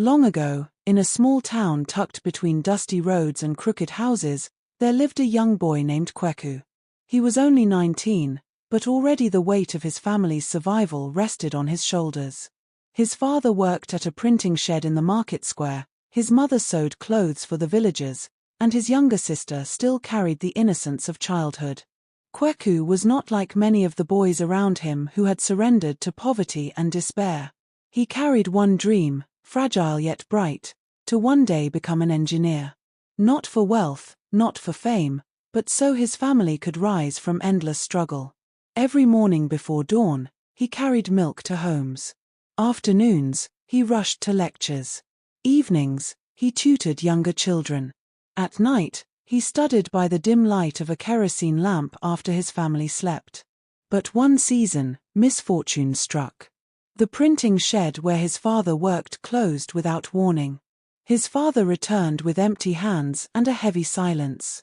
Long ago, in a small town tucked between dusty roads and crooked houses, there lived a young boy named Kweku. He was only 19, but already the weight of his family's survival rested on his shoulders. His father worked at a printing shed in the market square, his mother sewed clothes for the villagers, and his younger sister still carried the innocence of childhood. Kweku was not like many of the boys around him who had surrendered to poverty and despair. He carried one dream, fragile yet bright, to one day become an engineer. Not for wealth, not for fame, but so his family could rise from endless struggle. Every morning before dawn, he carried milk to homes. Afternoons, he rushed to lectures. Evenings, he tutored younger children. At night, he studied by the dim light of a kerosene lamp after his family slept. But one season, misfortune struck. The printing shed where his father worked closed without warning. His father returned with empty hands and a heavy silence.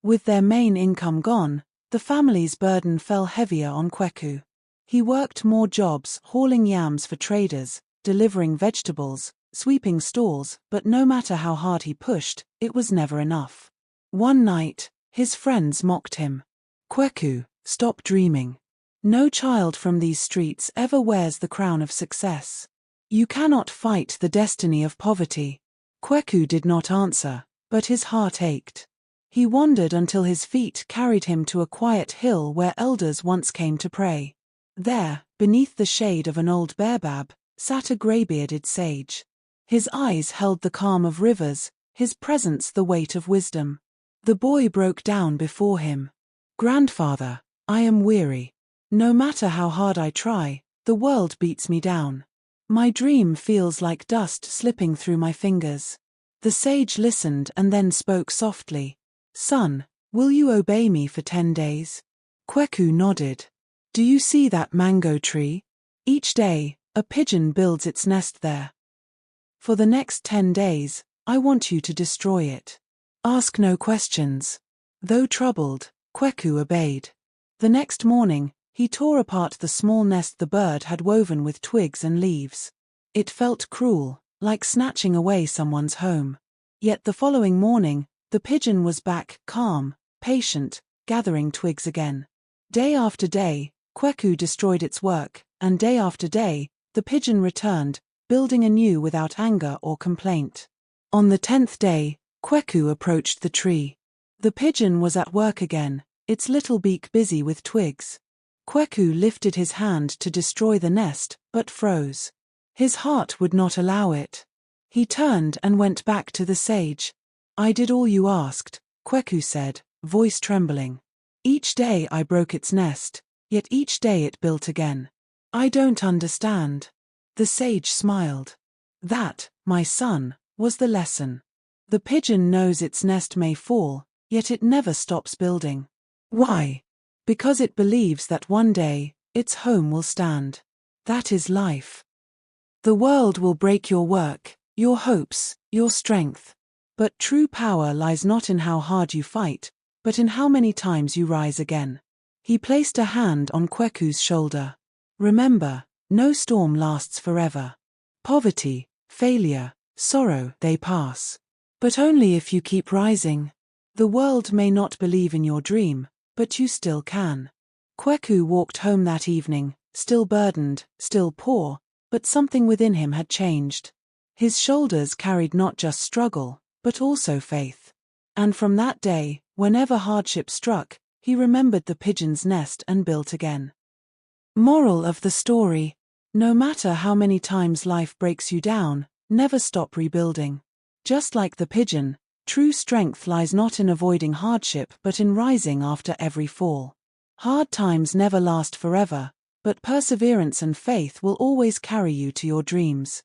With their main income gone, the family's burden fell heavier on Kweku. He worked more jobs, hauling yams for traders, delivering vegetables, sweeping stalls, but no matter how hard he pushed, it was never enough. One night, his friends mocked him. "Kweku, stop dreaming. No child from these streets ever wears the crown of success. You cannot fight the destiny of poverty." Kweku did not answer, but his heart ached. He wandered until his feet carried him to a quiet hill where elders once came to pray. There, beneath the shade of an old baobab, sat a grey-bearded sage. His eyes held the calm of rivers, his presence the weight of wisdom. The boy broke down before him. "Grandfather, I am weary. No matter how hard I try, the world beats me down. My dream feels like dust slipping through my fingers." The sage listened and then spoke softly. "Son, will you obey me for 10 days? Kweku nodded. "Do you see that mango tree? Each day, a pigeon builds its nest there. For the next 10 days, I want you to destroy it. Ask no questions." Though troubled, Kweku obeyed. The next morning, he tore apart the small nest the bird had woven with twigs and leaves. It felt cruel, like snatching away someone's home. Yet the following morning, the pigeon was back, calm, patient, gathering twigs again. Day after day, Kweku destroyed its work, and day after day, the pigeon returned, building anew without anger or complaint. On the 10th day, Kweku approached the tree. The pigeon was at work again, its little beak busy with twigs. Kweku lifted his hand to destroy the nest, but froze. His heart would not allow it. He turned and went back to the sage. "I did all you asked," Kweku said, voice trembling. "Each day I broke its nest, yet each day it built again. I don't understand." The sage smiled. "That, my son, was the lesson. The pigeon knows its nest may fall, yet it never stops building. Why? Because it believes that one day, its home will stand. That is life. The world will break your work, your hopes, your strength. But true power lies not in how hard you fight, but in how many times you rise again." He placed a hand on Kweku's shoulder. "Remember, no storm lasts forever. Poverty, failure, sorrow, they pass. But only if you keep rising. The world may not believe in your dream, but you still can." Kweku walked home that evening, still burdened, still poor, but something within him had changed. His shoulders carried not just struggle, but also faith. And from that day, whenever hardship struck, he remembered the pigeon's nest and built again. Moral of the story: no matter how many times life breaks you down, never stop rebuilding. Just like the pigeon, true strength lies not in avoiding hardship but in rising after every fall. Hard times never last forever, but perseverance and faith will always carry you to your dreams.